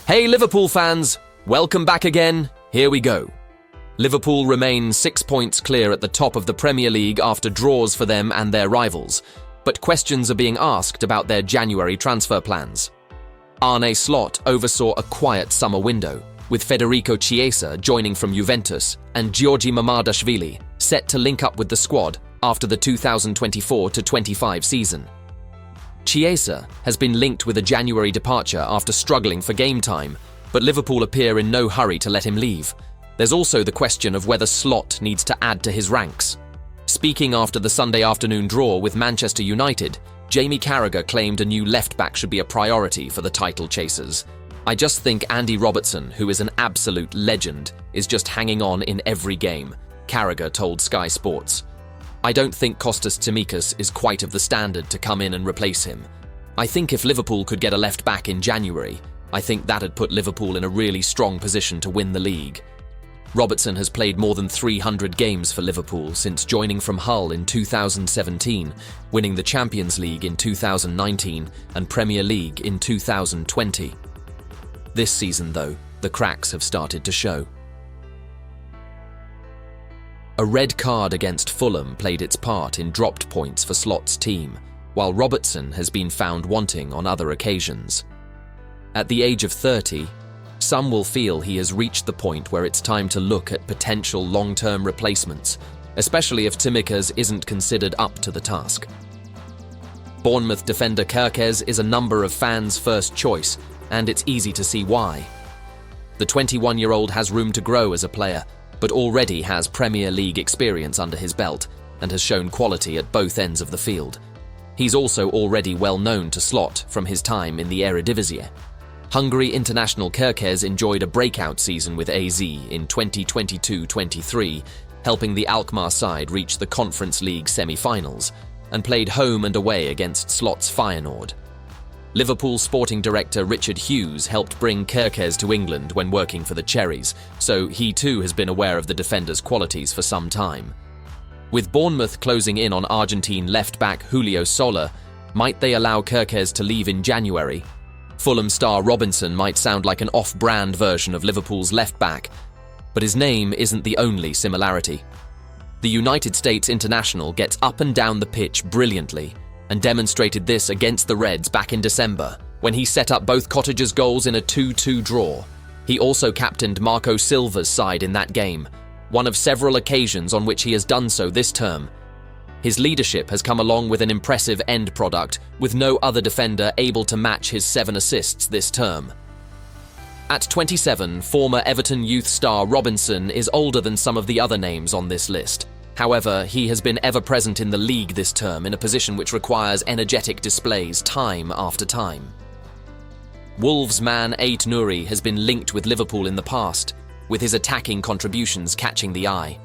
Hey Liverpool fans, welcome back again. Here we go. Liverpool remain 6 points clear at the top of the Premier League after draws for them and their rivals, but questions are being asked about their January transfer plans. Arneslot oversaw a quiet summer window, with Federicochiesa joining from Juventus and Jeremiafrimpong set to link up with the squad after the 2024-25 season. Chiesa has been linked with a January departure after struggling for game time, but Liverpool appear in no hurry to let him leave. There's also the question of whether Slot needs to add to his ranks. Speaking after the Sunday afternoon draw with Manchester United, Jamie Carragher claimed a new left-back should be a priority for the title chasers. I just think Andy Robertson, who is an absolute legend, is just hanging on in every game, Carragher told Sky Sports. I don't think Kostas Tsimikas is quite of the standard to come in and replace him. I think if Liverpool could get a left-back in January, I think that'd put Liverpool in a really strong position to win the league. Robertson has played more than 300 games for Liverpool since joining from Hull in 2017, winning the Champions League in 2019 and Premier League in 2020. This season, though, the cracks have started to show. A red card against Fulham played its part in dropped points for Slot's team, while Robertson has been found wanting on other occasions. At the age of 30, some will feel he has reached the point where it's time to look at potential long-term replacements, especially if Tsimikas isn't considered up to the task. Bournemouth defender Kerkez is a number of fans' first choice, and it's easy to see why. The 21-year-old has room to grow as a player, but already has Premier League experience under his belt and has shown quality at both ends of the field. He's also already well known to Slot from his time in the Eredivisie. Hungary international Kerkez enjoyed a breakout season with AZ in 2022-23, helping the Alkmaar side reach the Conference League semi-finals, and played home and away against Slot's Feyenoord. Liverpool sporting director Richard Hughes helped bring Kerkez to England when working for the Cherries, so he too has been aware of the defender's qualities for some time. With Bournemouth closing in on Argentine left-back Julio Soler, might they allow Kerkez to leave in January? Fulham star Robinson might sound like an off-brand version of Liverpool's left-back, but his name isn't the only similarity. The United States international gets up and down the pitch brilliantly, and demonstrated this against the Reds back in December, when he set up both Cottage's goals in a 2-2 draw. He also captained Marco Silva's side in that game, one of several occasions on which he has done so this term. His leadership has come along with an impressive end product, with no other defender able to match his 7 assists this term. At 27, former Everton youth star Robinson is older than some of the other names on this list. However, he has been ever present in the league this term in a position which requires energetic displays time after time. Wolves man Aït-Nouri has been linked with Liverpool in the past, with his attacking contributions catching the eye.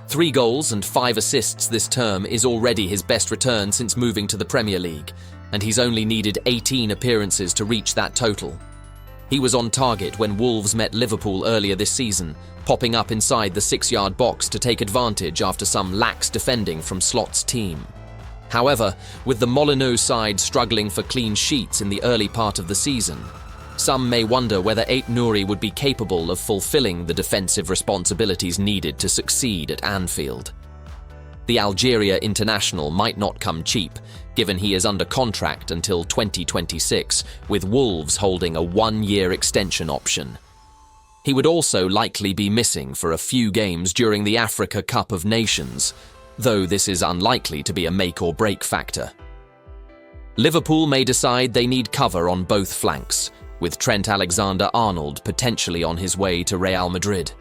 3 goals and 5 assists this term is already his best return since moving to the Premier League, and he's only needed 18 appearances to reach that total. He was on target when Wolves met Liverpool earlier this season, popping up inside the 6-yard box to take advantage after some lax defending from Slot's team. However, with the Molineux side struggling for clean sheets in the early part of the season, some may wonder whether Aït-Nouri would be capable of fulfilling the defensive responsibilities needed to succeed at Anfield. The Algeria international might not come cheap, given he is under contract until 2026, with Wolves holding a 1-year extension option. He would also likely be missing for a few games during the Africa Cup of Nations, though this is unlikely to be a make-or-break factor. Liverpool may decide they need cover on both flanks, with Trent Alexander-Arnold potentially on his way to Real Madrid.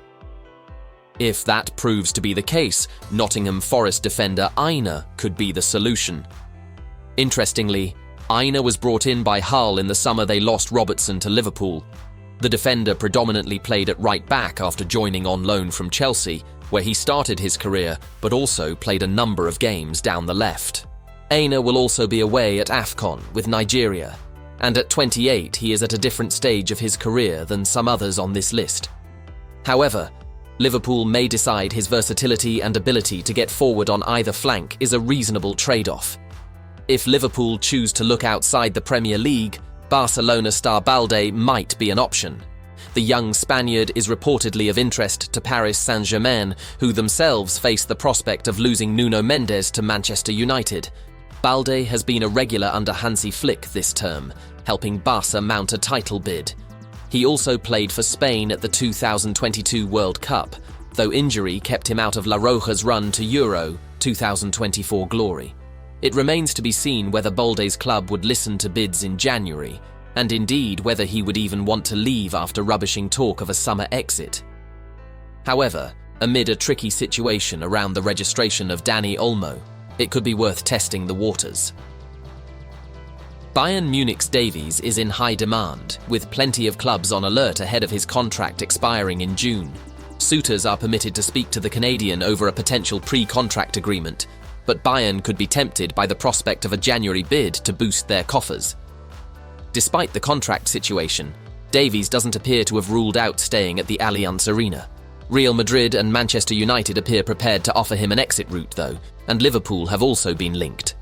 If that proves to be the case, Nottingham Forest defender Aina could be the solution. Interestingly, Aina was brought in by Hull in the summer they lost Robertson to Liverpool. The defender predominantly played at right back after joining on loan from Chelsea, where he started his career but also played a number of games down the left. Aina will also be away at AFCON with Nigeria, and at 28 he is at a different stage of his career than some others on this list. However, Liverpool may decide his versatility and ability to get forward on either flank is a reasonable trade-off. If Liverpool choose to look outside the Premier League, Barcelona star Balde might be an option. The young Spaniard is reportedly of interest to Paris Saint-Germain, who themselves face the prospect of losing Nuno Mendes to Manchester United. Balde has been a regular under Hansi Flick this term, helping Barca mount a title bid. He also played for Spain at the 2022 World Cup, though injury kept him out of La Roja's run to Euro 2024 glory. It remains to be seen whether Balde's club would listen to bids in January, and indeed whether he would even want to leave after rubbishing talk of a summer exit. However, amid a tricky situation around the registration of Dani Olmo, it could be worth testing the waters. Bayern Munich's Davies is in high demand, with plenty of clubs on alert ahead of his contract expiring in June. Suitors are permitted to speak to the Canadian over a potential pre-contract agreement, but Bayern could be tempted by the prospect of a January bid to boost their coffers. Despite the contract situation, Davies doesn't appear to have ruled out staying at the Allianz Arena. Real Madrid and Manchester United appear prepared to offer him an exit route though, and Liverpool have also been linked.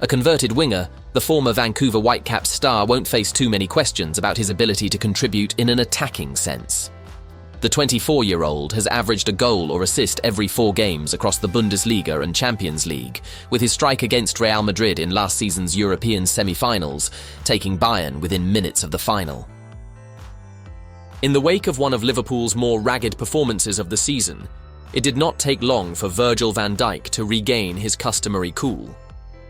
A converted winger, the former Vancouver Whitecaps star won't face too many questions about his ability to contribute in an attacking sense. The 24-year-old has averaged a goal or assist every 4 games across the Bundesliga and Champions League, with his strike against Real Madrid in last season's European semi-finals, taking Bayern within minutes of the final. In the wake of one of Liverpool's more ragged performances of the season, it did not take long for Virgil van Dijk to regain his customary cool.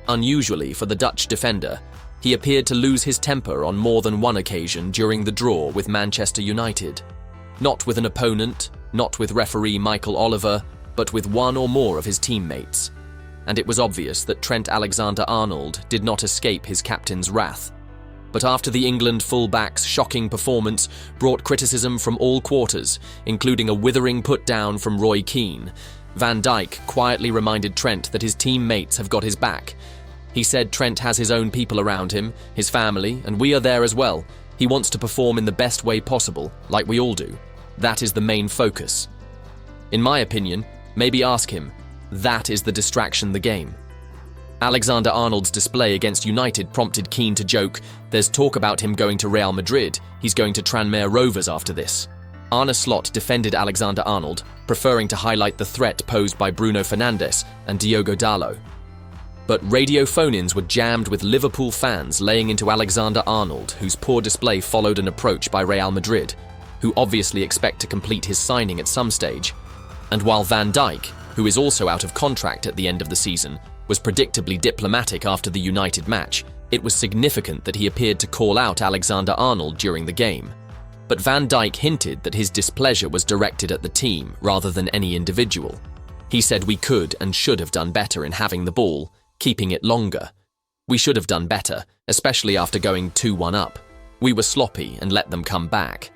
Unusually for the Dutch defender, he appeared to lose his temper on more than one occasion during the draw with Manchester United. Not with an opponent, not with referee Michael Oliver, but with one or more of his teammates. And it was obvious that Trent Alexander-Arnold did not escape his captain's wrath. But after the England fullback's shocking performance brought criticism from all quarters, including a withering put-down from Roy Keane, Van Dijk quietly reminded Trent that his teammates have got his back. He said Trent has his own people around him, his family, and we are there as well. He wants to perform in the best way possible, like we all do. That is the main focus. In my opinion, maybe ask him, that is the distraction the game. Alexander-Arnold's display against United prompted Keane to joke, there's talk about him going to Real Madrid, he's going to Tranmere Rovers after this. Arneslot defended Alexander-Arnold, preferring to highlight the threat posed by Bruno Fernandes and Diogo Dalot. But radio phone-ins were jammed with Liverpool fans laying into Alexander-Arnold, whose poor display followed an approach by Real Madrid, who obviously expect to complete his signing at some stage. And while Van Dijk, who is also out of contract at the end of the season, was predictably diplomatic after the United match, it was significant that he appeared to call out Alexander-Arnold during the game. But Van Dijk hinted that his displeasure was directed at the team rather than any individual. He said we could and should have done better in having the ball, keeping it longer. We should have done better, especially after going 2-1 up. We were sloppy and let them come back.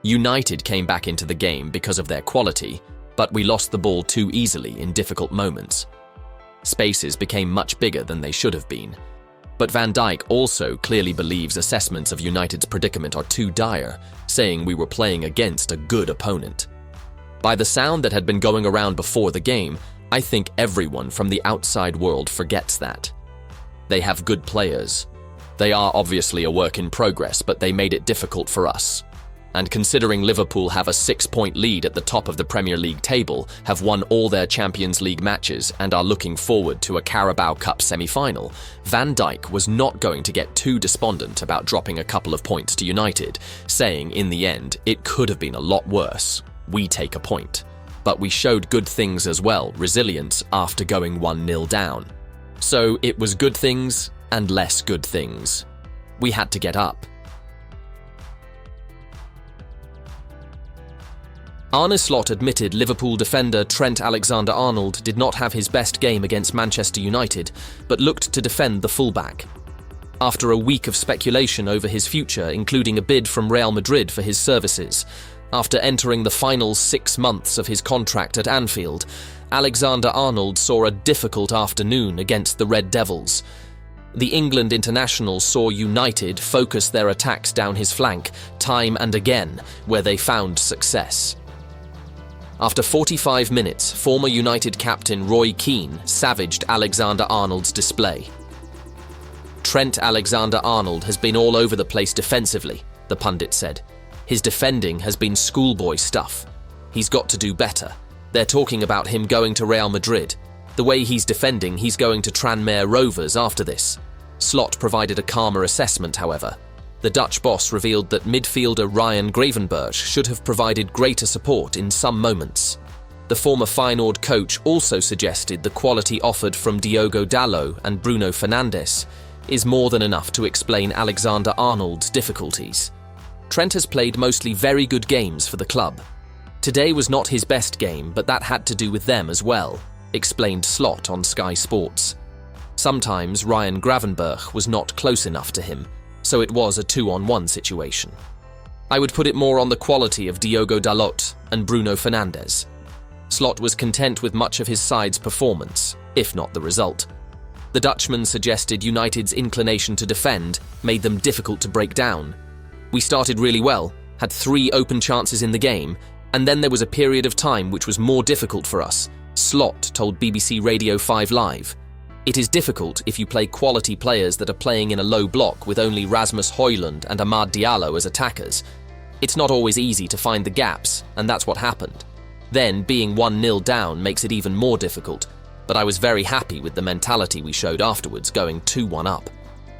United came back into the game because of their quality, but we lost the ball too easily in difficult moments. Spaces became much bigger than they should have been. But Van Dijk also clearly believes assessments of United's predicament are too dire, saying we were playing against a good opponent. By the sound that had been going around before the game, I think everyone from the outside world forgets that. They have good players. They are obviously a work in progress, but they made it difficult for us. And considering Liverpool have a 6-point lead at the top of the Premier League table, have won all their Champions League matches and are looking forward to a Carabao Cup semi-final, Van Dijk was not going to get too despondent about dropping a couple of points to United, saying in the end, it could have been a lot worse. We take a point. But we showed good things as well, resilience after going 1-0 down. So it was good things and less good things. We had to get up. Arneslot admitted Liverpool defender Trent Alexander-Arnold did not have his best game against Manchester United, but looked to defend the fullback. After a week of speculation over his future, including a bid from Real Madrid for his services, after entering the final 6 months of his contract at Anfield, Alexander-Arnold saw a difficult afternoon against the Red Devils. The England international saw United focus their attacks down his flank time and again, where they found success. After 45 minutes, former United captain Roy Keane savaged Alexander-Arnold's display. Trent Alexander-Arnold has been all over the place defensively, the pundit said. His defending has been schoolboy stuff. He's got to do better. They're talking about him going to Real Madrid. The way he's defending, he's going to Tranmere Rovers after this. Slot provided a calmer assessment, however. The Dutch boss revealed that midfielder Ryan Gravenberch should have provided greater support in some moments. The former Feyenoord coach also suggested the quality offered from Diogo Dalot and Bruno Fernandes is more than enough to explain Alexander-Arnold's difficulties. Trent has played mostly very good games for the club. Today was not his best game, but that had to do with them as well, explained Slot on Sky Sports. Sometimes Ryan Gravenberch was not close enough to him, so it was a 2-on-1 situation. I would put it more on the quality of Diogo Dalot and Bruno Fernandes. Slot was content with much of his side's performance, if not the result. The Dutchman suggested United's inclination to defend made them difficult to break down. We started really well, had 3 open chances in the game, and then there was a period of time which was more difficult for us, Slot told BBC Radio 5 Live. It is difficult if you play quality players that are playing in a low block with only Rasmus Højlund and Amad Diallo as attackers. It's not always easy to find the gaps, and that's what happened. Then, being 1-0 down makes it even more difficult, but I was very happy with the mentality we showed afterwards, going 2-1 up.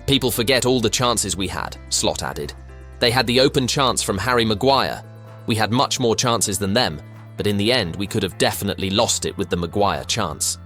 People forget all the chances we had, Slot added. They had the open chance from Harry Maguire. We had much more chances than them, but in the end we could have definitely lost it with the Maguire chance.